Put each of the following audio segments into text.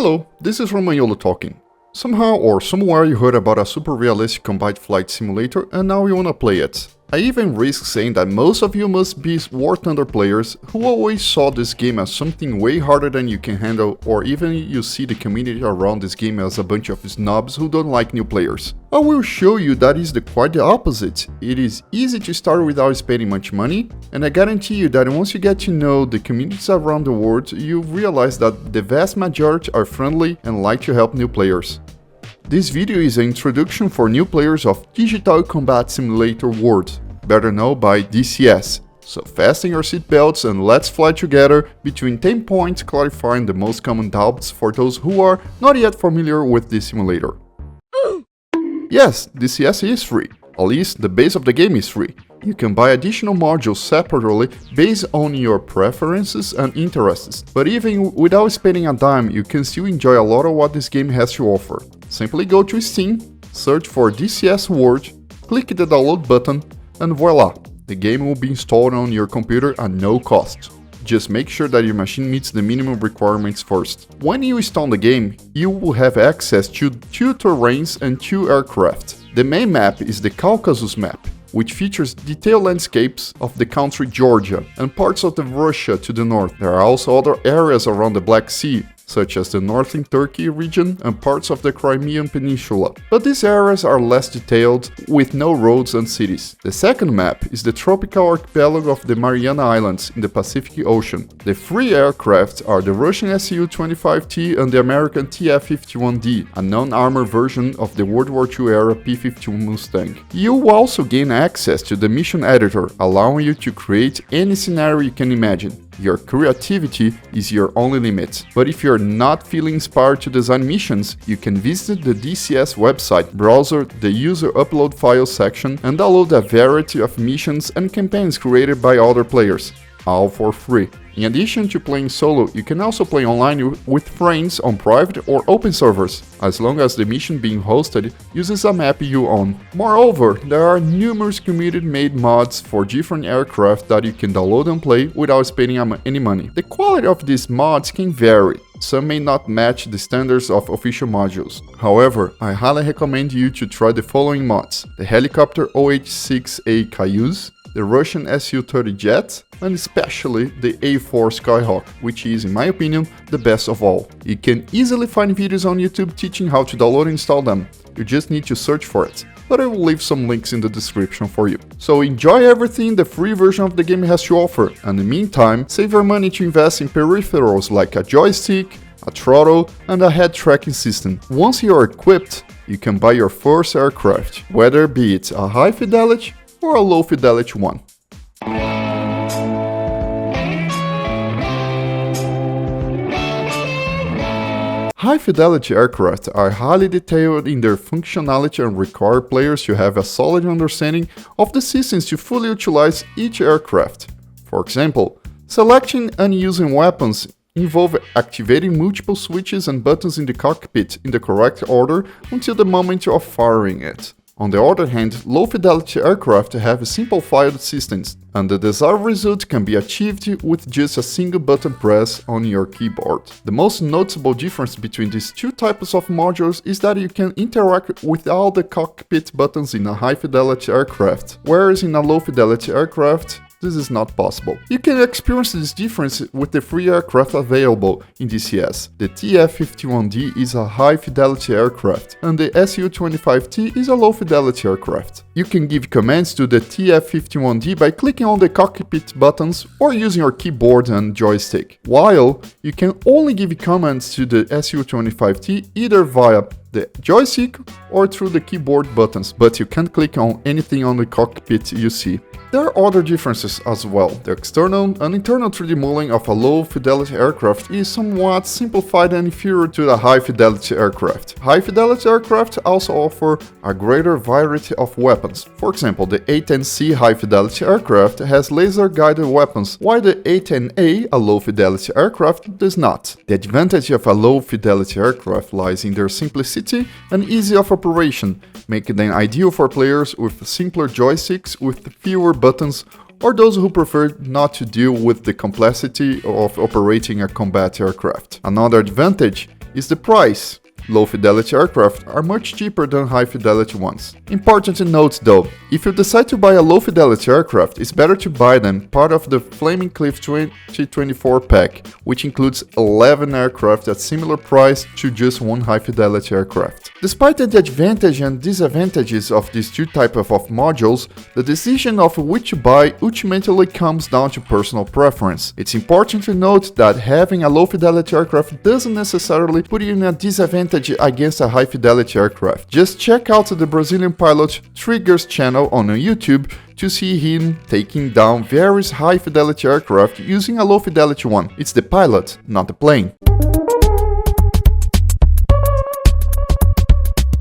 Hello, this is Romaniolo talking. Somehow or somewhere you heard about a super realistic combat flight simulator and now you wanna play it. I even risk saying that most of you must be War Thunder players who always saw this game as something way harder than you can handle, or even you see the community around this game as a bunch of snobs who don't like new players. I will show you that is quite the opposite. It is easy to start without spending much money, and I guarantee you that once you get to know the communities around the world, you realize that the vast majority are friendly and like to help new players. This video is an introduction for new players of Digital Combat Simulator World, better known by DCS. So fasten your seatbelts and let's fly together between 10 points clarifying the most common doubts for those who are not yet familiar with this simulator. Yes, DCS is free, at least the base of the game is free. You can buy additional modules separately based on your preferences and interests, but even without spending a dime, you can still enjoy a lot of what this game has to offer. Simply go to Steam, search for DCS World, click the download button, and voila, the game will be installed on your computer at no cost. Just make sure that your machine meets the minimum requirements first. When you install the game, you will have access to 2 terrains and 2 aircraft. The main map is the Caucasus map, which features detailed landscapes of the country Georgia and parts of the Russia to the north. There are also other areas around the Black Sea, such as the northern Turkey region and parts of the Crimean Peninsula, but these areas are less detailed, with no roads and cities. The second map is the tropical archipelago of the Mariana Islands in the Pacific Ocean. The free aircraft are the Russian Su-25T and the American TF-51D, a non-armored version of the World War II era P-51 Mustang. You will also gain access to the mission editor, allowing you to create any scenario you can imagine. Your creativity is your only limit. But if you're not feeling inspired to design missions, you can visit the DCS website, browser the user upload files section, and download a variety of missions and campaigns created by other players, all for free. In addition to playing solo, you can also play online with friends on private or open servers, as long as the mission being hosted uses a map you own. Moreover, there are numerous community-made mods for different aircraft that you can download and play without spending any money. The quality of these mods can vary. Some may not match the standards of official modules. However, I highly recommend you to try the following mods: the helicopter OH-6A Cayuse, the Russian Su-30 jet, and especially the A4 Skyhawk, which is, in my opinion, the best of all. You can easily find videos on YouTube teaching how to download and install them. You just need to search for it, but I will leave some links in the description for you. So enjoy everything the free version of the game has to offer, and in the meantime, save your money to invest in peripherals like a joystick, a throttle, and a head tracking system. Once you are equipped, you can buy your first aircraft, whether be it a high fidelity or a low fidelity one. High-fidelity aircraft are highly detailed in their functionality and require players to have a solid understanding of the systems to fully utilize each aircraft. For example, selecting and using weapons involve activating multiple switches and buttons in the cockpit in the correct order until the moment of firing it. On the other hand, low-fidelity aircraft have simplified systems, and the desired result can be achieved with just a single button press on your keyboard. The most noticeable difference between these two types of modules is that you can interact with all the cockpit buttons in a high-fidelity aircraft, whereas in a low-fidelity aircraft, this is not possible. You can experience this difference with the free aircraft available in DCS. The TF-51D is a high-fidelity aircraft, and the Su-25T is a low-fidelity aircraft. You can give commands to the TF-51D by clicking on the cockpit buttons or using your keyboard and joystick, while you can only give commands to the Su-25T either via the joystick or through the keyboard buttons, but you can't click on anything on the cockpit you see. There are other differences as well. The external and internal 3D modeling of a low-fidelity aircraft is somewhat simplified and inferior to the high-fidelity aircraft. High-fidelity aircraft also offer a greater variety of weapons. For example, the A-10C high-fidelity aircraft has laser-guided weapons, while the A-10A, a low-fidelity aircraft, does not. The advantage of a low-fidelity aircraft lies in their simplicity and ease of operation, making them ideal for players with simpler joysticks with fewer buttons, or those who prefer not to deal with the complexity of operating a combat aircraft. Another advantage is the price. Low-fidelity aircraft are much cheaper than high-fidelity ones. Important to note though, if you decide to buy a low-fidelity aircraft, it's better to buy them part of the Flaming Cliff 2024 pack, which includes 11 aircraft at similar price to just one high-fidelity aircraft. Despite the advantages and disadvantages of these two types of modules, the decision of which to buy ultimately comes down to personal preference. It's important to note that having a low-fidelity aircraft doesn't necessarily put you in a disadvantage against a high-fidelity aircraft. Just check out the Brazilian pilot Trigger's channel on YouTube to see him taking down various high-fidelity aircraft using a low-fidelity one. It's the pilot, not the plane.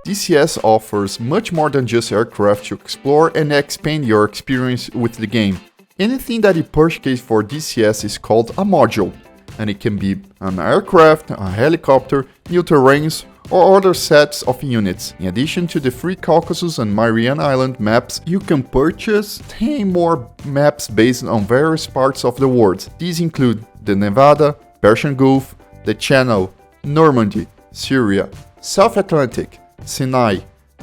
DCS offers much more than just aircraft to explore and expand your experience with the game. Anything that you purchase for DCS is called a module, and it can be an aircraft, a helicopter, new terrains, or other sets of units. In addition to the free Caucasus and Mariana Island maps, you can purchase 10 more maps based on various parts of the world. These include the Nevada, Persian Gulf, the Channel, Normandy, Syria, South Atlantic, Sinai,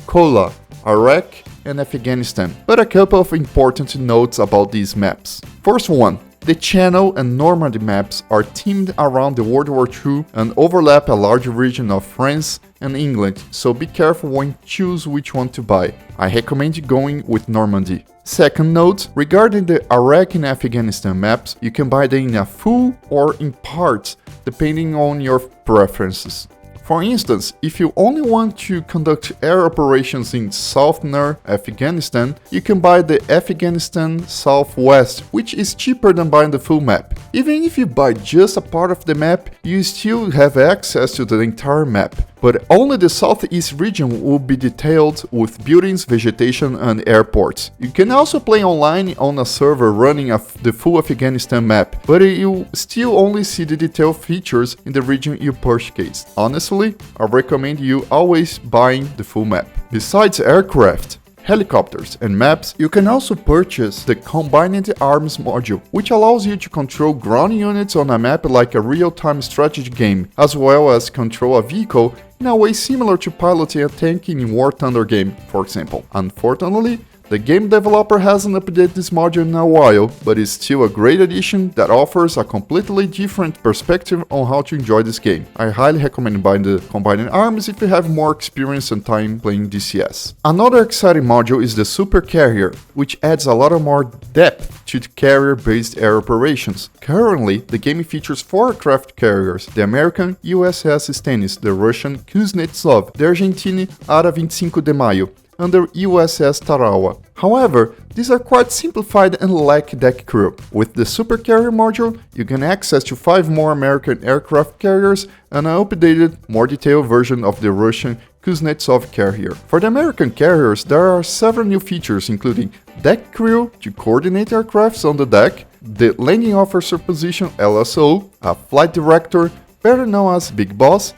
Kola, Iraq, and Afghanistan. But a couple of important notes about these maps. First one, the Channel and Normandy maps are themed around the World War II and overlap a large region of France and England, so be careful when you choose which one to buy. I recommend going with Normandy. Second note, regarding the Iraq and Afghanistan maps, you can buy them in a full or in parts, depending on your preferences. For instance, if you only want to conduct air operations in southern Afghanistan, you can buy the Afghanistan Southwest, which is cheaper than buying the full map. Even if you buy just a part of the map, you still have access to the entire map. But only the southeast region will be detailed with buildings, vegetation, and airports. You can also play online on a server running the full Afghanistan map, but you still only see the detailed features in the region you purchased. Honestly, I recommend you always buying the full map. Besides aircraft, helicopters, and maps, you can also purchase the Combined Arms module, which allows you to control ground units on a map like a real-time strategy game, as well as control a vehicle in a way similar to piloting a tank in War Thunder game, for example. Unfortunately, the game developer hasn't updated this module in a while, but it's still a great addition that offers a completely different perspective on how to enjoy this game. I highly recommend buying the Combined Arms if you have more experience and time playing DCS. Another exciting module is the Super Carrier, which adds a lot more depth to the carrier-based air operations. Currently, the game features 4 aircraft carriers: the American USS Stennis, the Russian Kuznetsov, the Argentine ARA 25 de Mayo, and the USS Tarawa. However, these are quite simplified and lack deck crew. With the Super Carrier module, you can access to 5 more American aircraft carriers and an updated, more detailed version of the Russian Kuznetsov carrier. For the American carriers, there are several new features, including deck crew to coordinate aircrafts on the deck, the landing officer position LSO, a flight director, better known as Big Boss,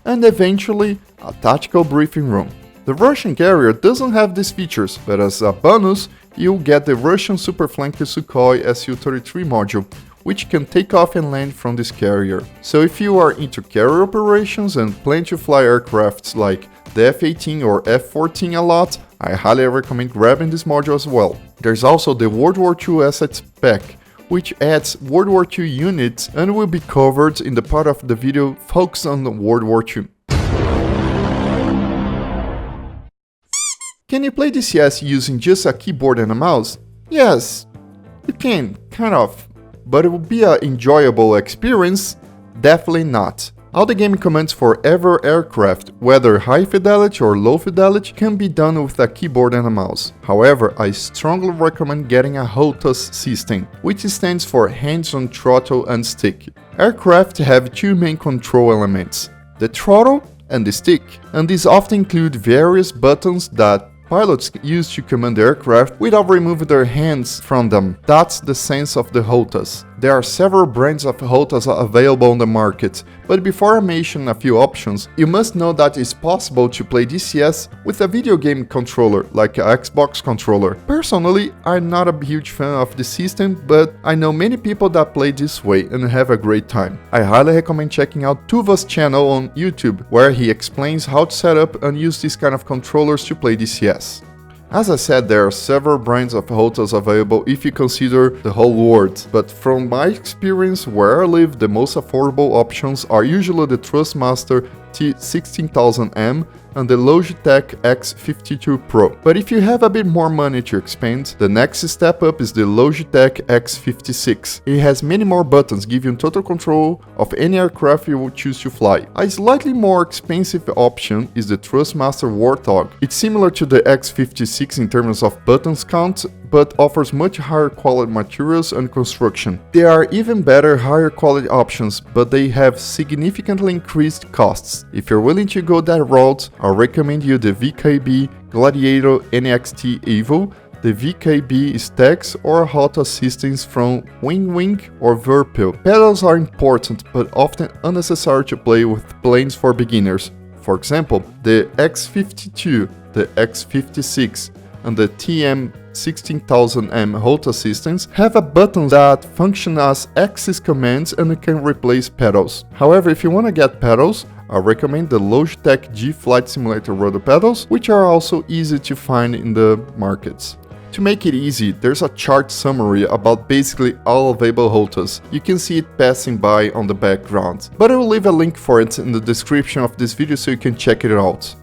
and eventually a tactical briefing room. The Russian carrier doesn't have these features, but as a bonus, you'll get the Russian Superflanker Sukhoi Su-33 module, which can take off and land from this carrier. So if you are into carrier operations and plan to fly aircrafts like the F-18 or F-14 a lot, I highly recommend grabbing this module as well. There's also the World War II Assets Pack, which adds World War II units and will be covered in the part of the video focused on World War II. Can you play DCS using just a keyboard and a mouse? Yes, you can, kind of, but it will be an enjoyable experience? Definitely not. All the game commands for every aircraft, whether high fidelity or low fidelity, can be done with a keyboard and a mouse. However, I strongly recommend getting a ALTA system, which stands for hands on throttle and stick. Aircraft have 2 main control elements, the throttle and the stick, and these often include various buttons that pilots use to command the aircraft without removing their hands from them. That's the sense of the ALTAs. There are several brands of HOTAs available on the market, but before I mention a few options, you must know that it's possible to play DCS with a video game controller, like an Xbox controller. Personally, I'm not a huge fan of the system, but I know many people that play this way and have a great time. I highly recommend checking out Tuva's channel on YouTube, where he explains how to set up and use these kind of controllers to play DCS. As I said, there are several brands of HOTAs available if you consider the whole world, but from my experience where I live, the most affordable options are usually the Trustmaster T16000M and the Logitech X52 Pro. But if you have a bit more money to expend, the next step up is the Logitech X56. It has many more buttons, giving you total control of any aircraft you will choose to fly. A slightly more expensive option is the Trustmaster Warthog. It's similar to the X56 in terms of buttons count, but offers much higher quality materials and construction. There are even better higher quality options, but they have significantly increased costs. If you're willing to go that route, I recommend you the VKB Gladiator NXT Evo, the VKB Stax or HOTA systems from Wing or Verpil. Pedals are important, but often unnecessary to play with planes for beginners. For example, the X52, the X56, and the TM16000M HOTA systems have a button that function as axis commands and can replace pedals. However, if you want to get pedals, I recommend the Logitech G Flight Simulator rudder pedals, which are also easy to find in the markets. To make it easy, there's a chart summary about basically all available HOTAs. You can see it passing by on the background, but I will leave a link for it in the description of this video so you can check it out.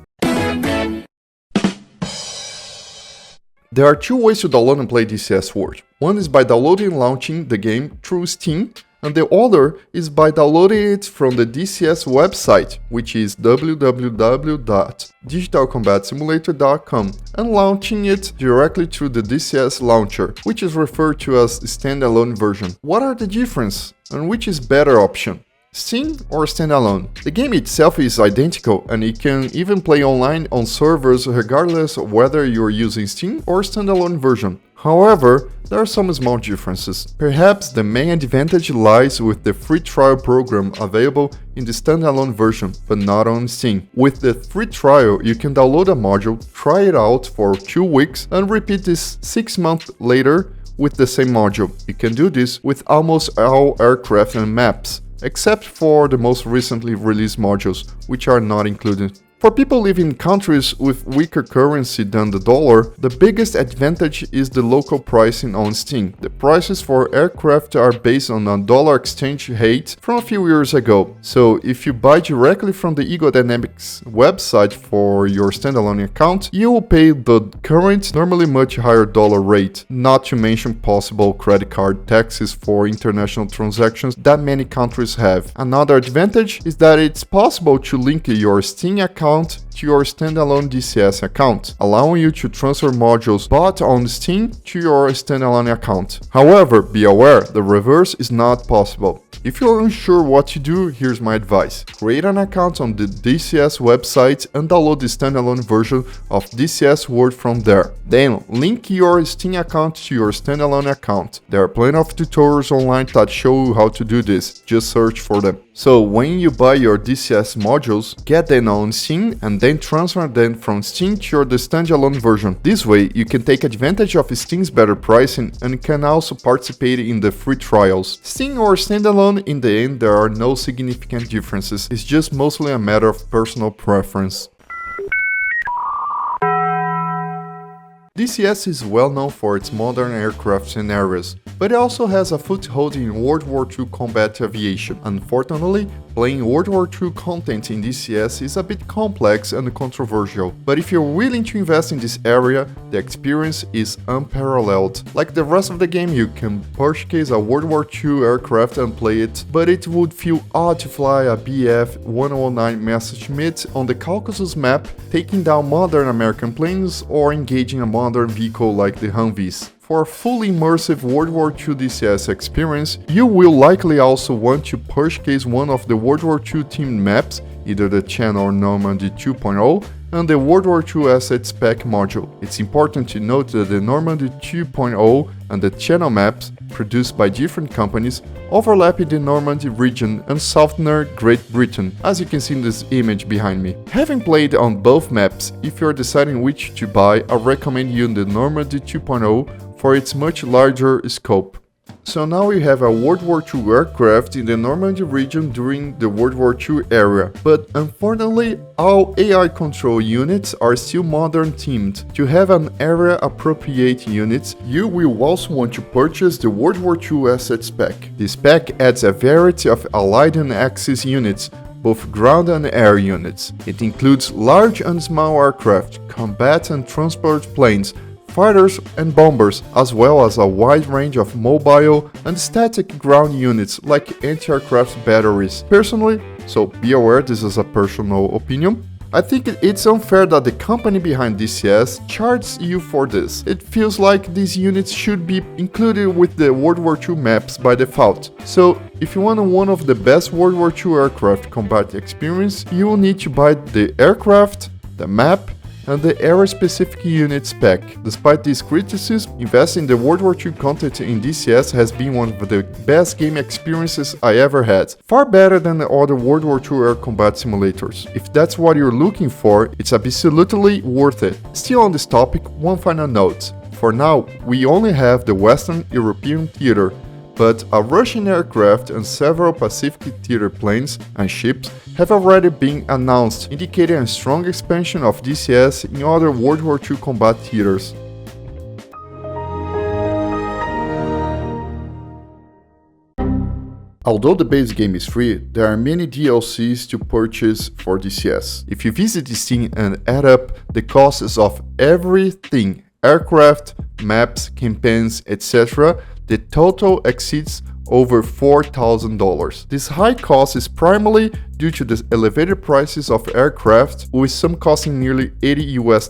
There are two ways to download and play DCS World. One is by downloading and launching the game through Steam, and the other is by downloading it from the DCS website, which is www.digitalcombatsimulator.com, and launching it directly through the DCS launcher, which is referred to as Standalone version. What are the differences, and which is better option? Steam or Standalone? The game itself is identical, and it can even play online on servers regardless of whether you're using Steam or Standalone version. However, there are some small differences. Perhaps the main advantage lies with the free trial program available in the Standalone version, but not on Steam. With the free trial, you can download a module, try it out for 2 weeks, and repeat this 6 months later with the same module. You can do this with almost all aircraft and maps, except for the most recently released modules, which are not included. For people living in countries with weaker currency than the dollar, the biggest advantage is the local pricing on Steam. The prices for aircraft are based on a dollar exchange rate from a few years ago. So if you buy directly from the Ego Dynamics website for your Standalone account, you will pay the current, normally much higher dollar rate, not to mention possible credit card taxes for international transactions that many countries have. Another advantage is that it's possible to link your Steam account to your Standalone DCS account, allowing you to transfer modules bought on Steam to your Standalone account. However, be aware, the reverse is not possible. If you're unsure what to do, here's my advice. Create an account on the DCS website and download the Standalone version of DCS World from there. Then, link your Steam account to your Standalone account. There are plenty of tutorials online that show you how to do this, just search for them. So when you buy your DCS modules, get them on Steam and then transfer them from Steam to the Standalone version. This way, you can take advantage of Steam's better pricing and can also participate in the free trials. Steam or Standalone, in the end, there are no significant differences. It's just mostly a matter of personal preference. DCS is well known for its modern aircraft scenarios, but it also has a foothold in World War II combat aviation. Unfortunately, playing World War II content in DCS is a bit complex and controversial, but if you're willing to invest in this area, the experience is unparalleled. Like the rest of the game, you can purchase a World War II aircraft and play it, but it would feel odd to fly a Bf-109 Messerschmitt on the Caucasus map, taking down modern American planes or engaging a modern vehicle like the Humvees. For a fully immersive World War II DCS experience, you will likely also want to purchase one of the World War II themed maps, either the Channel or Normandy 2.0, and the World War II Asset Spec module. It's important to note that the Normandy 2.0 and the channel maps, produced by different companies, overlap in the Normandy region and southern Great Britain, as you can see in this image behind me. Having played on both maps, if you're deciding which to buy, I recommend you the Normandy 2.0 for its much larger scope. So now we have a World War II aircraft in the Normandy region during the World War II era, but unfortunately all AI control units are still modern themed. To have an area appropriate units, you will also want to purchase the World War II Asset Spec. The spec adds a variety of Allied and Axis units, both ground and air units. It includes large and small aircraft, combat and transport planes, fighters and bombers, as well as a wide range of mobile and static ground units like anti-aircraft batteries. Personally, so be aware this is a personal opinion, I think it's unfair that the company behind DCS charges you for this. It feels like these units should be included with the World War II maps by default. So if you want one of the best World War II aircraft combat experience, you will need to buy the aircraft, the map, and the area-specific unit spec. Despite these criticisms, investing in the World War II content in DCS has been one of the best game experiences I ever had. Far better than the other World War II air combat simulators. If that's what you're looking for, it's absolutely worth it. Still on this topic, one final note. For now, we only have the Western European theater, but a Russian aircraft and several Pacific theater planes and ships have already been announced, indicating a strong expansion of DCS in other World War II combat theaters. Although the base game is free, there are many DLCs to purchase for DCS. If you visit Steam and add up the costs of everything, aircraft, maps, campaigns, etc., the total exceeds over $4,000. This high cost is primarily due to the elevated prices of aircraft, with some costing nearly $80 US.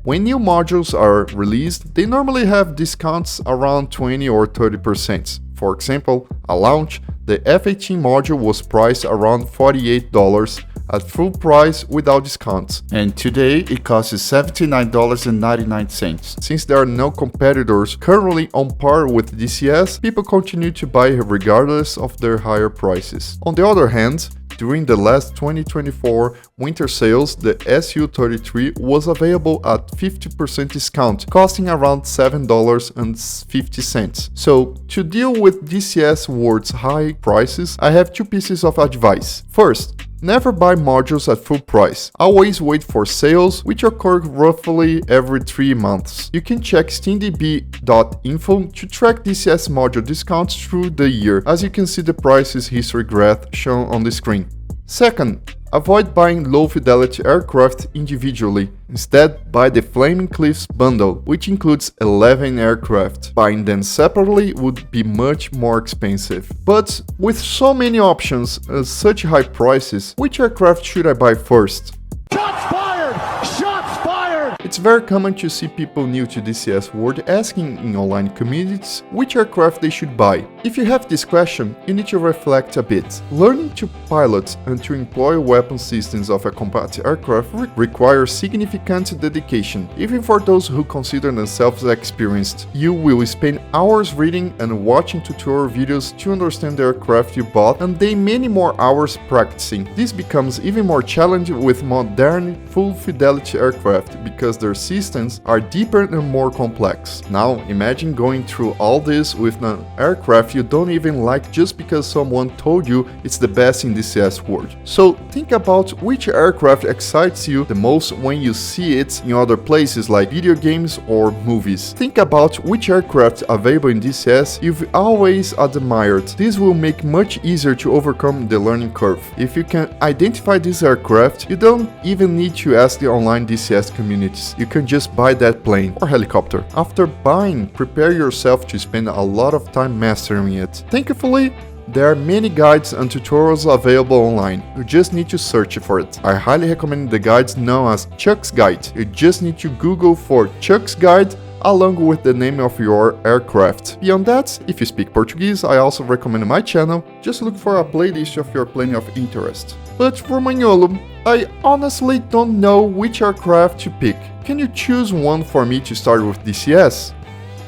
When new modules are released, they normally have discounts around 20 or 30%. For example, at launch, the F-18 module was priced around $48 at full price without discounts, and today it costs $79.99. Since there are no competitors currently on par with DCS, people continue to buy regardless of their higher prices. On the other hand, during the last 2024 winter sales, the Su-33 was available at 50% discount, costing around $7.50. So, to deal with DCS World's high prices, I have two pieces of advice. First, never buy modules at full price. Always wait for sales, which occur roughly every 3 months. You can check steamdb.info to track DCS module discounts through the year, as you can see the prices history graph shown on the screen. Second, avoid buying low-fidelity aircraft individually. Instead, buy the Flaming Cliffs bundle, which includes 11 aircraft. Buying them separately would be much more expensive. But with so many options and such high prices, which aircraft should I buy first? Shots fired! Shots fired! It's very common to see people new to DCS World asking in online communities which aircraft they should buy. If you have this question, you need to reflect a bit. Learning to pilot and to employ weapon systems of a combat aircraft requires significant dedication. Even for those who consider themselves experienced, you will spend hours reading and watching tutorial videos to understand the aircraft you bought, and then many more hours practicing. This becomes even more challenging with modern full-fidelity aircraft because their systems are deeper and more complex. Now, imagine going through all this with an aircraft you don't even like just because someone told you it's the best in DCS World. So think about which aircraft excites you the most when you see it in other places like video games or movies. Think about which aircraft available in DCS you've always admired. This will make much easier to overcome the learning curve. If you can identify this aircraft, you don't even need to ask the online DCS communities. You can just buy that plane or helicopter. After buying, prepare yourself to spend a lot of time mastering it. Thankfully, there are many guides and tutorials available online. You just need to search for it. I highly recommend the guides known as Chuck's Guide. You just need to Google for Chuck's Guide along with the name of your aircraft. Beyond that, if you speak Portuguese, I also recommend my channel. Just look for a playlist of your plane of interest. But Romagnolo, I honestly don't know which aircraft to pick. Can you choose one for me to start with DCS?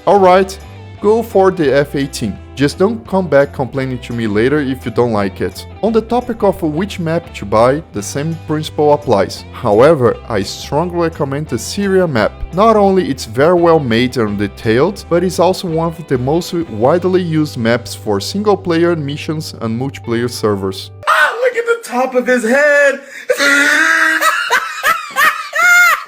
Alright, go for the F-18. Just don't come back complaining to me later if you don't like it. On the topic of which map to buy, the same principle applies. However, I strongly recommend the Syria map. Not only it's very well made and detailed, but it's also one of the most widely used maps for single-player missions and multiplayer servers. Look at the top of his head!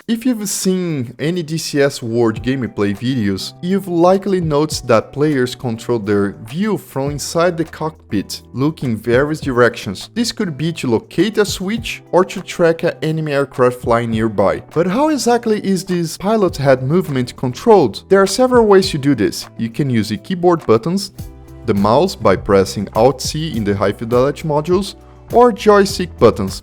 If you've seen any DCS World gameplay videos, you've likely noticed that players control their view from inside the cockpit, looking various directions. This could be to locate a switch or to track an enemy aircraft flying nearby. But how exactly is this pilot head movement controlled? There are several ways to do this. You can use the keyboard buttons, the mouse by pressing Alt-C in the high fidelity modules, or joystick buttons.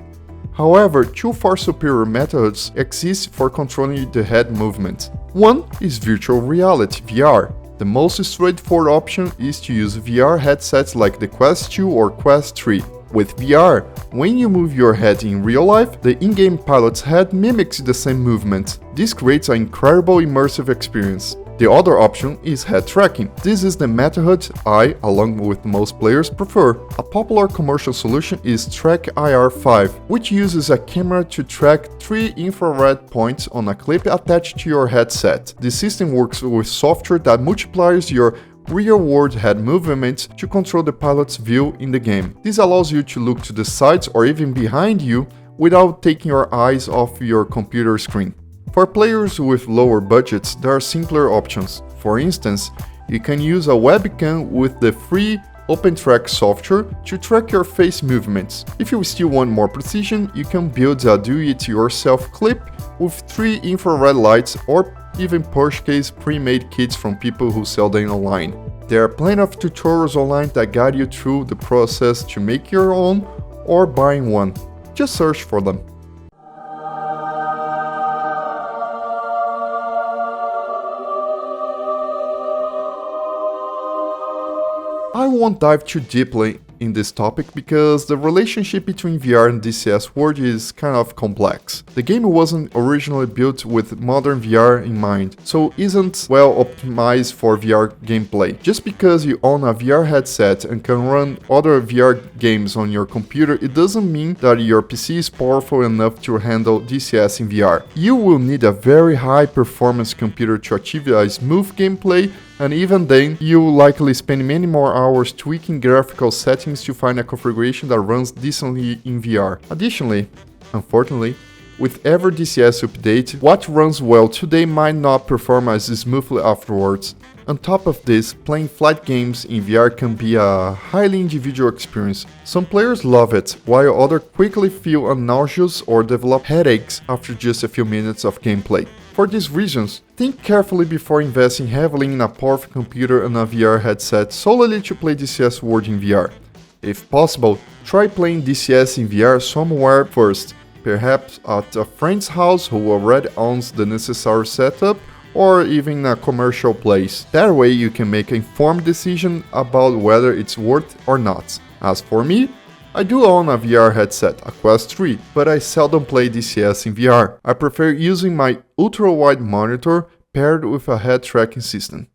However, two far superior methods exist for controlling the head movement. One is virtual reality, VR. The most straightforward option is to use VR headsets like the Quest 2 or Quest 3. With VR, when you move your head in real life, the in-game pilot's head mimics the same movement. This creates an incredible immersive experience. The other option is head tracking. This is the method I, along with most players, prefer. A popular commercial solution is Track IR5, which uses a camera to track 3 infrared points on a clip attached to your headset. The system works with software that multiplies your real-world head movement to control the pilot's view in the game. This allows you to look to the sides or even behind you without taking your eyes off your computer screen. For players with lower budgets, there are simpler options. For instance, you can use a webcam with the free OpenTrack software to track your face movements. If you still want more precision, you can build a do-it-yourself clip with 3 infrared lights or even purchase pre-made kits from people who sell them online. There are plenty of tutorials online that guide you through the process to make your own or buying one. Just search for them. I won't dive too deeply in this topic because the relationship between VR and DCS World is kind of complex. The game wasn't originally built with modern VR in mind, so isn't well optimized for VR gameplay. Just because you own a VR headset and can run other VR games on your computer, it doesn't mean that your PC is powerful enough to handle DCS in VR. You will need a very high performance computer to achieve a smooth gameplay, and even then, you will likely spend many more hours tweaking graphical settings to find a configuration that runs decently in VR. Additionally, unfortunately, with every DCS update, what runs well today might not perform as smoothly afterwards. On top of this, playing flight games in VR can be a highly individual experience. Some players love it, while others quickly feel nauseous or develop headaches after just a few minutes of gameplay. For these reasons, think carefully before investing heavily in a powerful computer and a VR headset solely to play DCS World in VR. If possible, try playing DCS in VR somewhere first, perhaps at a friend's house who already owns the necessary setup, or even a commercial place. That way you can make an informed decision about whether it's worth or not. As for me, I do own a VR headset, a Quest 3, but I seldom play DCS in VR. I prefer using my ultra-wide monitor paired with a head tracking system.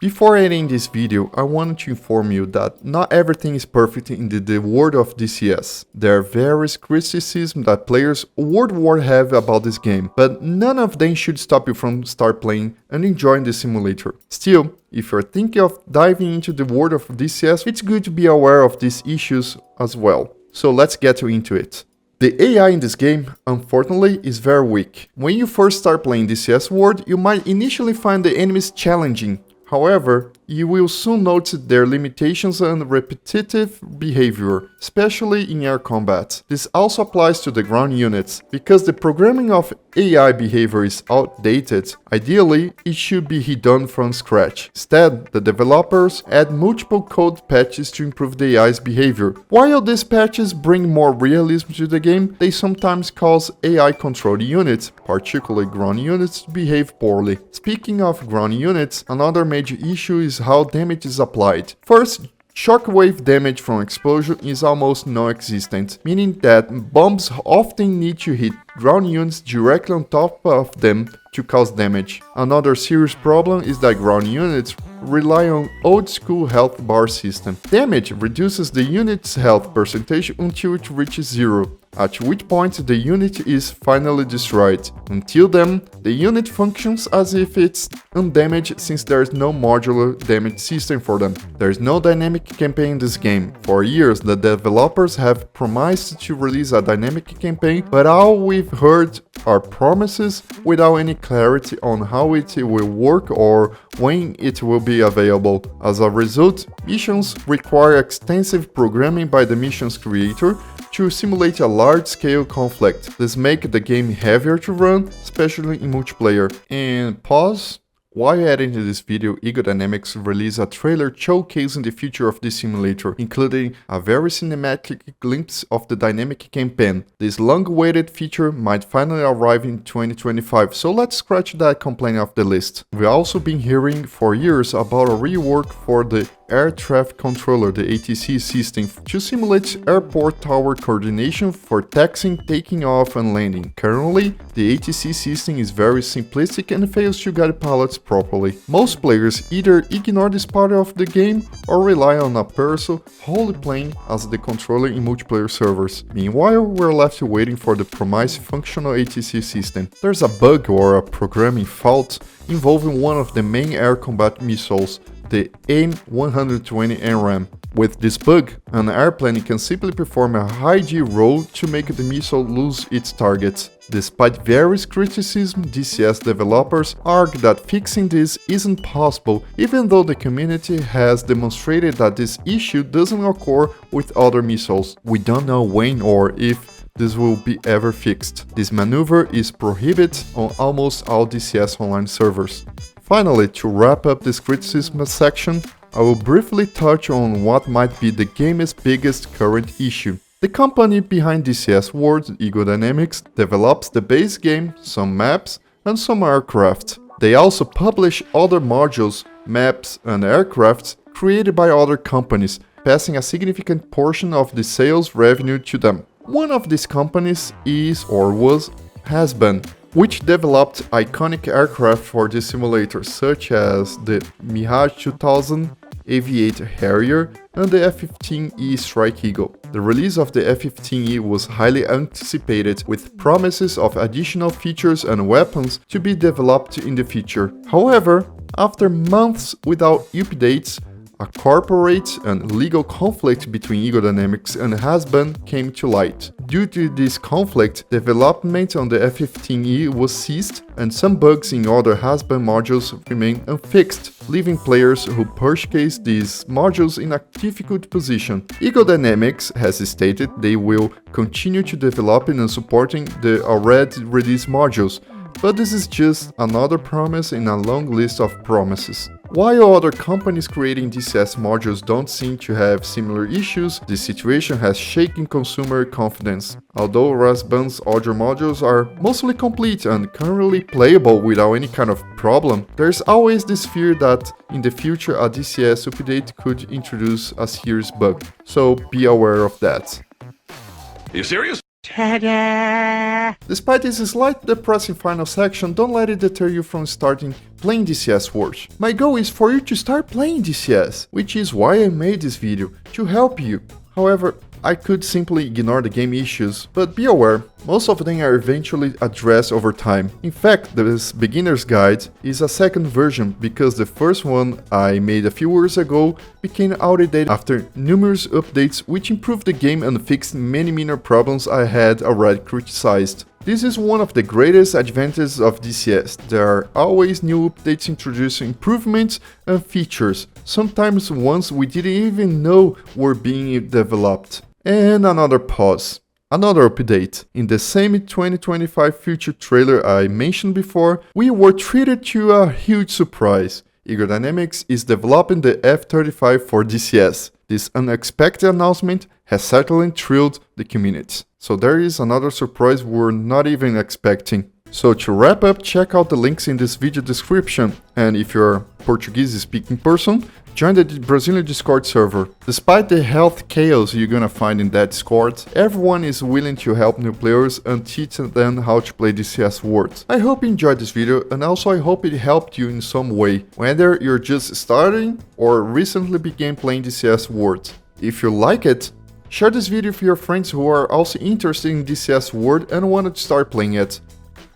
Before ending this video, I wanted to inform you that not everything is perfect in the world of DCS. There are various criticisms that players worldwide have about this game, but none of them should stop you from start playing and enjoying the simulator. Still, if you're thinking of diving into the world of DCS, it's good to be aware of these issues as well. So let's get into it. The AI in this game, unfortunately, is very weak. When you first start playing DCS World, you might initially find the enemies challenging. However, you will soon notice their limitations and repetitive behavior, especially in air combat. This also applies to the ground units. Because the programming of AI behavior is outdated, ideally it should be redone from scratch. Instead, the developers add multiple code patches to improve the AI's behavior. While these patches bring more realism to the game, they sometimes cause AI-controlled units, particularly ground units, to behave poorly. Speaking of ground units, another major issue is how damage is applied. First, shockwave damage from explosion is almost non-existent, meaning that bombs often need to hit ground units directly on top of them to cause damage. Another serious problem is that ground units rely on old-school health bar system. Damage reduces the unit's health percentage until it reaches 0, at which point the unit is finally destroyed. Until then, the unit functions as if it's undamaged since there is no modular damage system for them. There is no dynamic campaign in this game. For years, the developers have promised to release a dynamic campaign, but all we've heard are promises without any clarity on how it will work or when it will be available. As a result, missions require extensive programming by the mission's creator to simulate a large-scale conflict. This makes the game heavier to run, especially in multiplayer. And pause. While editing this video, Ego Dynamics released a trailer showcasing the future of this simulator, including a very cinematic glimpse of the dynamic campaign. This long-awaited feature might finally arrive in 2025, so let's scratch that complaint off the list. We've also been hearing for years about a rework for the Air Traffic Controller, the ATC system, to simulate airport tower coordination for taxiing, taking off and landing. Currently, the ATC system is very simplistic and fails to guide pilots properly. Most players either ignore this part of the game or rely on a person wholly playing as the controller in multiplayer servers. Meanwhile, we're left waiting for the promised functional ATC system. There's a bug or a programming fault involving one of the main air combat missiles, the AIM-120 NRAM. With this bug, an airplane can simply perform a high G roll to make the missile lose its target. Despite various criticism, DCS developers argue that fixing this isn't possible, even though the community has demonstrated that this issue doesn't occur with other missiles. We don't know when or if this will be ever fixed. This maneuver is prohibited on almost all DCS online servers. Finally, to wrap up this criticism section, I will briefly touch on what might be the game's biggest current issue. The company behind DCS World, Ego Dynamics, develops the base game, some maps, and some aircraft. They also publish other modules, maps, and aircrafts created by other companies, passing a significant portion of the sales revenue to them. One of these companies is or was Has-Been, which developed iconic aircraft for this simulator, such as the Mirage 2000 Aviator Harrier and the F-15E Strike Eagle. The release of the F-15E was highly anticipated, with promises of additional features and weapons to be developed in the future. However, after months without updates, a corporate and legal conflict between Ego Dynamics and Has-Been came to light. Due to this conflict, development on the F-15E was ceased and some bugs in other Has-Been modules remain unfixed, leaving players who purchase these modules in a difficult position. Ego Dynamics has stated they will continue to developing and supporting the already released modules, but this is just another promise in a long list of promises. While other companies creating DCS modules don't seem to have similar issues, this situation has shaken consumer confidence. Although Has-Been's audio modules are mostly complete and currently playable without any kind of problem, there's always this fear that in the future a DCS update could introduce a serious bug, so be aware of that. Are you serious? Ta-da! Despite this slight depressing final section, don't let it deter you from starting playing DCS World. My goal is for you to start playing DCS, which is why I made this video, to help you. However, I could simply ignore the game issues, but be aware, most of them are eventually addressed over time. In fact, this beginner's guide is a second version because the first one I made a few years ago became outdated after numerous updates which improved the game and fixed many minor problems I had already criticized. This is one of the greatest advantages of DCS. There are always new updates introducing improvements and features, sometimes ones we didn't even know were being developed. And another pause. Another update. In the same 2025 future trailer I mentioned before, we were treated to a huge surprise. Eager Dynamics is developing the F-35 for DCS. This unexpected announcement has certainly thrilled the community. So there is another surprise we're not even expecting. So to wrap up, check out the links in this video description, and if you're a Portuguese speaking person, join the Brazilian Discord server. Despite the health chaos you're gonna find in that Discord, everyone is willing to help new players and teach them how to play DCS World. I hope you enjoyed this video, and also I hope it helped you in some way, whether you're just starting or recently began playing DCS World. If you like it, share this video with your friends who are also interested in DCS World and wanted to start playing it.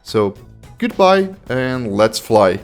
So, goodbye and let's fly!